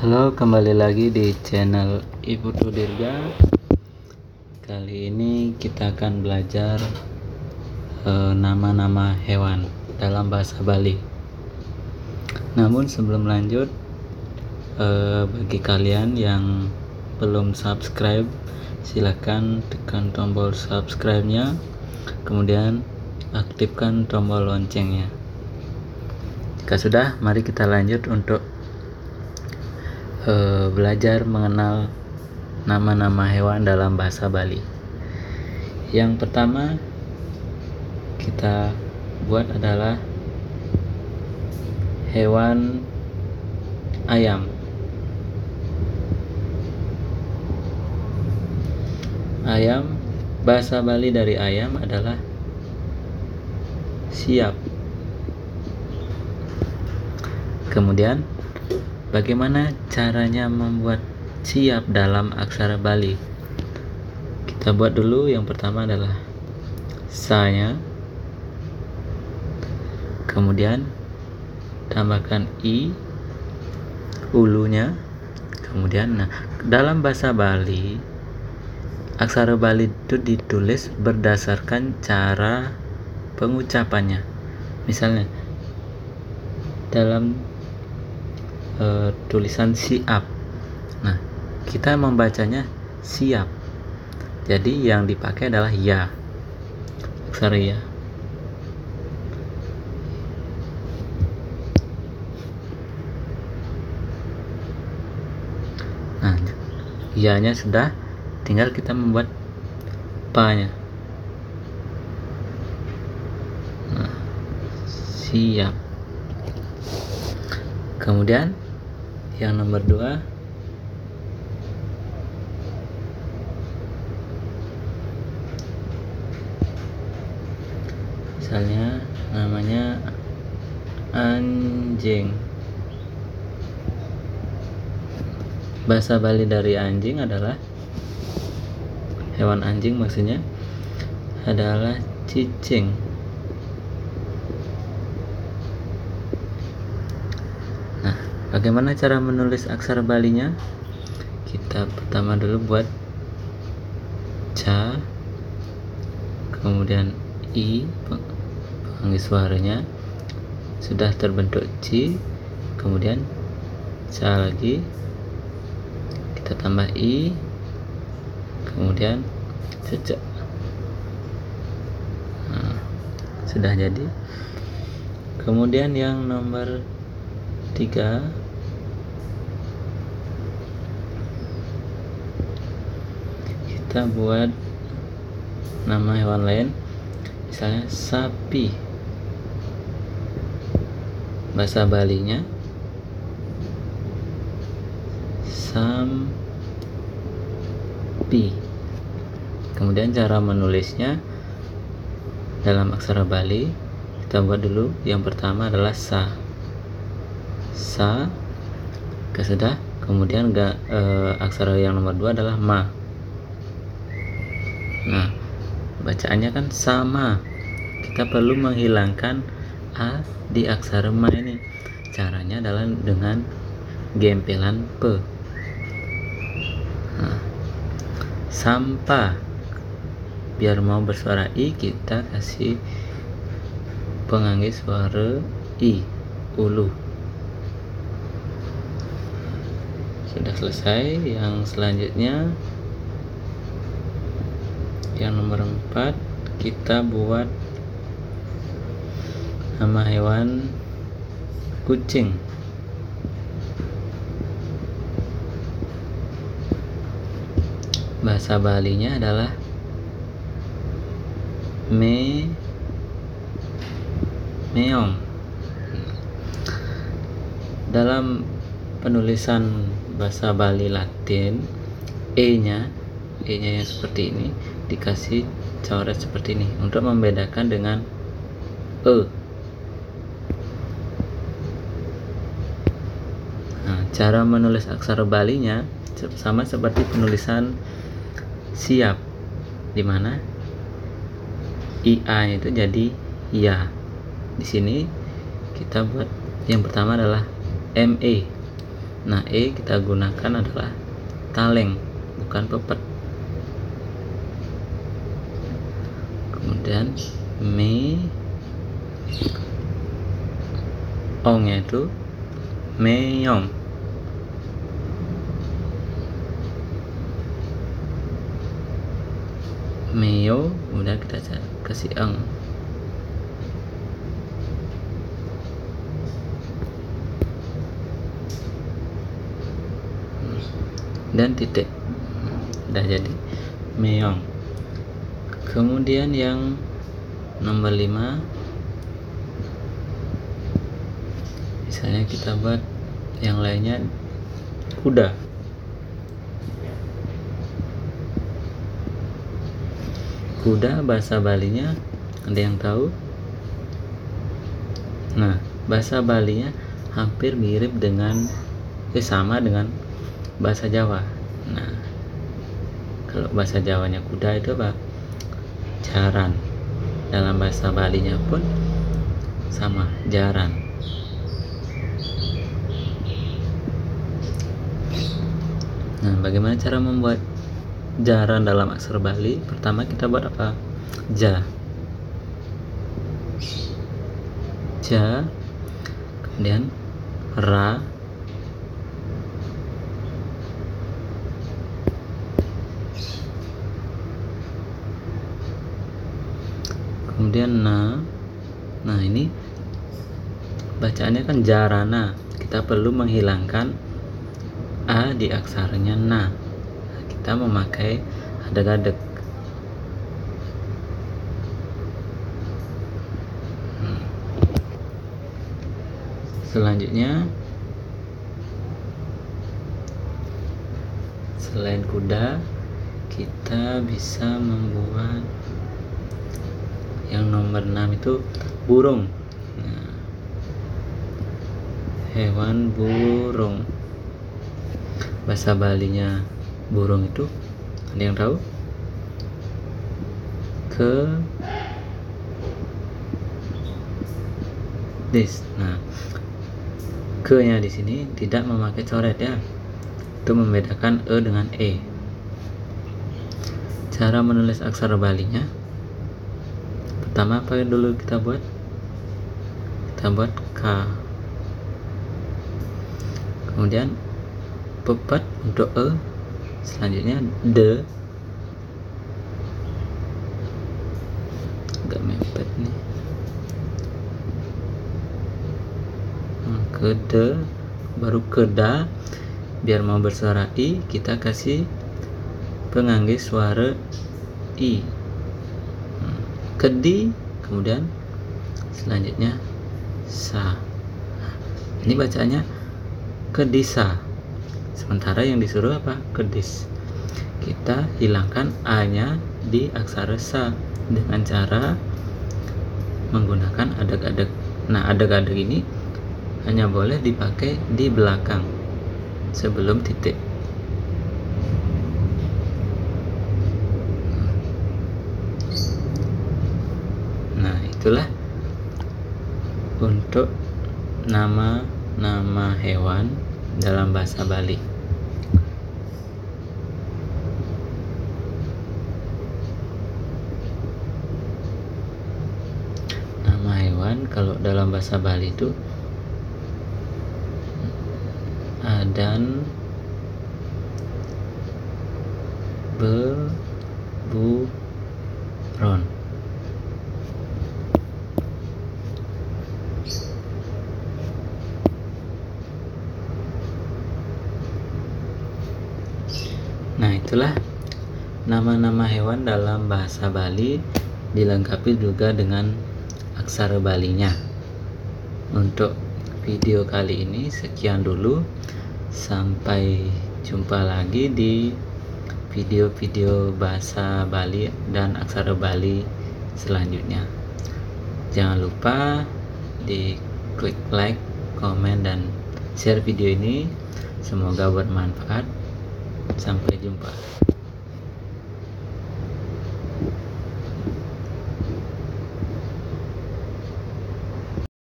Halo, kembali lagi di channel Ibu Tudirga. Kali ini kita akan belajar nama-nama hewan dalam bahasa Bali. Namun sebelum lanjut, bagi kalian yang belum subscribe, silakan tekan tombol subscribe-nya, kemudian aktifkan tombol loncengnya. Jika sudah, mari kita lanjut untuk belajar mengenal nama-nama hewan dalam bahasa Bali. Yang pertama kita buat adalah hewan ayam. Ayam, bahasa Bali dari ayam adalah siap. Kemudian, bagaimana caranya membuat siap dalam aksara Bali? Kita buat dulu. Yang pertama adalah sa-nya, kemudian tambahkan i, ulunya, kemudian dalam bahasa Bali, aksara Bali itu ditulis berdasarkan cara pengucapannya. Misalnya dalam tulisan siap, kita membacanya siap, jadi yang dipakai adalah ya, aksara ya. Ya-nya sudah, tinggal kita membuat pa-nya. Siap. Kemudian yang nomor 2, misalnya namanya anjing. Bahasa Bali dari anjing adalah, hewan anjing maksudnya adalah cicing. Bagaimana cara menulis aksara Balinya? Kita pertama dulu buat ca, kemudian i, panggil suaranya, sudah terbentuk ci, kemudian ca lagi, kita tambah i, kemudian cecek. Sudah jadi. Kemudian yang nomor 3, kita buat nama hewan lain, misalnya sapi. Bahasa Balinya sampi. Kemudian cara menulisnya dalam aksara Bali, kita buat dulu. Yang pertama adalah sa, kesudah. Kemudian aksara yang nomor 2 adalah ma. Bacaannya kan sama. Kita perlu menghilangkan a di aksara ma ini. Caranya adalah dengan gempelan pe. Sampah. Biar mau bersuara i, kita kasih penganggih suara i, ulu. Sudah selesai. Yang selanjutnya, yang nomor 4, kita buat nama hewan kucing. Bahasa Balinya adalah meong. Dalam penulisan bahasa Bali Latin, e-nya yang seperti ini dikasih coret seperti ini untuk membedakan dengan e. Cara menulis aksara Balinya sama seperti penulisan siap, dimana ia itu jadi ya. Di sini kita buat yang pertama adalah me. Nah, kita gunakan adalah taleng, bukan pepet. Kemudian ongnya itu meyong. Meyo, kemudian kita kasih eng. Dan titik. Udah jadi meyong. Kemudian yang nomor 5, misalnya kita buat yang lainnya kuda. Kuda bahasa Balinya ada yang tahu? Nah, bahasa Balinya hampir mirip dengan sama dengan bahasa Jawa. Nah, kalau bahasa Jawanya kuda itu apa? Jaran. Dalam bahasa Balinya pun sama, jaran. Nah, bagaimana cara membuat jaran dalam aksara Bali? Pertama kita buat apa? Ja. Kemudian ra, kemudian na. Nah, ini bacaannya kan jarana. Kita perlu menghilangkan a di aksaranya na. Nah, kita memakai adeg-adeg. Selanjutnya, selain kuda, kita bisa membuat yang nomor 6 itu burung. Nah, hewan burung. Bahasa Balinya burung itu ada yang tahu? Kedis. Nah, ke-nya di sini tidak memakai coret ya. Itu membedakan e dengan e. Cara menulis aksara Balinya, pertama apa yang dulu kita buat? Kita buat K. Kemudian pepet untuk e. Selanjutnya de. Agak mepet nih. Ke de, baru ke da. Biar mau bersuara i, kita kasih penganggih suara i. Kedi, kemudian selanjutnya sa. Ini bacanya kedisa. Sementara yang disuruh apa? Kedis. Kita hilangkan a-nya di aksara sa dengan cara menggunakan adeg-adeg. Nah, adeg-adeg ini hanya boleh dipakai di belakang sebelum titik. Nah, itulah untuk nama-nama hewan dalam bahasa Bali. Nama hewan kalau dalam bahasa Bali itu adan, buron. Nah, itulah nama-nama hewan dalam bahasa Bali, dilengkapi juga dengan aksara Balinya. Untuk video kali ini sekian dulu. Sampai jumpa lagi di video-video bahasa Bali dan aksara Bali selanjutnya. Jangan lupa di klik like, komen, dan share video ini. Semoga bermanfaat. Sampai jumpa.